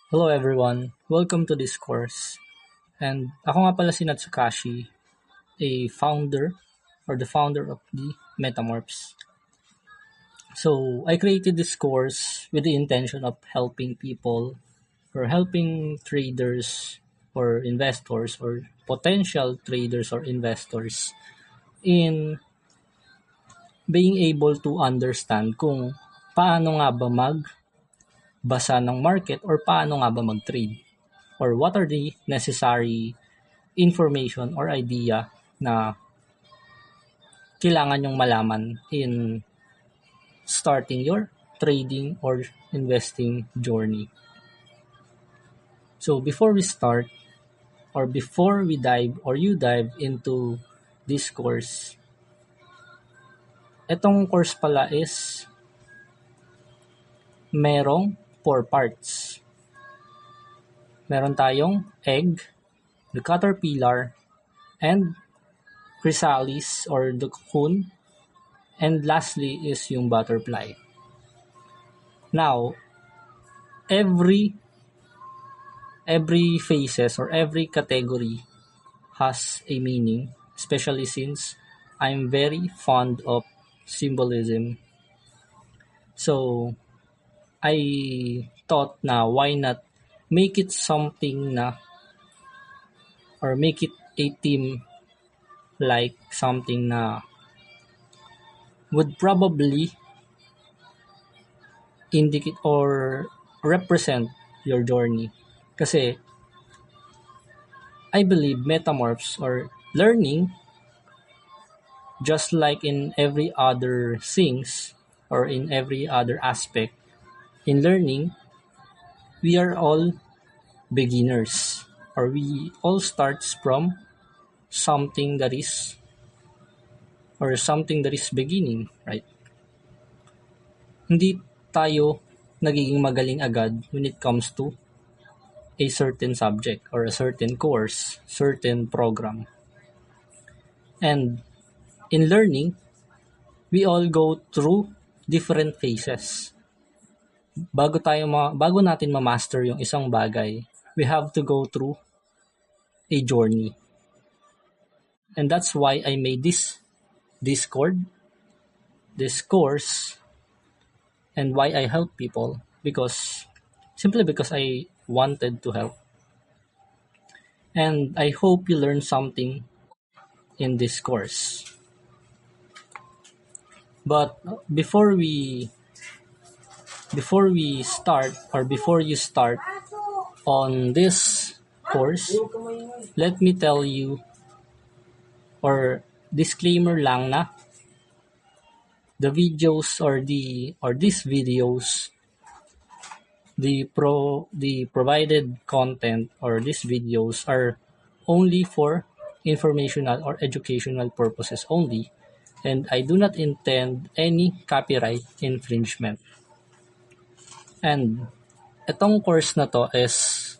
Hello everyone, welcome to this course. And ako nga pala si Natsukashi, a founder or the founder of the Metamorphs. So I created this course with the intention of helping people or helping traders or investors or potential traders or investors in being able to understand kung paano nga ba magbasa ng market or paano nga ba mag-trade or what are the necessary information or idea na kailangan yung malaman in starting your trading or investing journey. So before we start or before we dive or you dive into this course, itong course pala is merong 4 parts. Meron tayong egg, the caterpillar, and chrysalis or the cocoon, and lastly is yung butterfly. Now, every phases or every category has a meaning, especially since I'm very fond of symbolism. So, I thought na why not make it something na or make it a theme like something na would probably indicate or represent your journey. Kasi I believe metamorphs or learning, just like in every other things or in every other aspect, in learning, we are all beginners or we all starts from something that is beginning, right? Hindi tayo nagiging magaling agad when it comes to a certain subject or a certain course, certain program. And in learning, we all go through different phases. Bago natin ma-master yung isang bagay, we have to go through a journey. And that's why I made this Discord, this course, and why I help people simply because I wanted to help. And I hope you learn something in this course. But before you start on this course, let me tell you or disclaimer lang na the videos or these videos, the provided content or these videos are only for informational or educational purposes only, and I do not intend any copyright infringement. And itong course na to is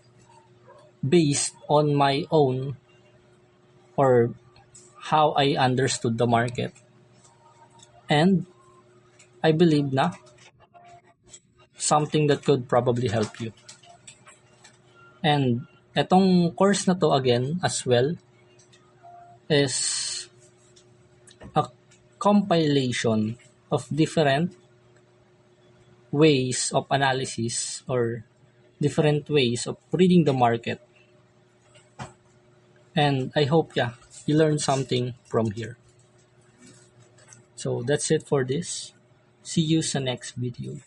based on my own or how I understood the market. And I believe na something that could probably help you. And etong course na to again as well is a compilation of different ways of analysis or different ways of reading the market. And I hope you learn something from here. So that's it for this. See you sa next video.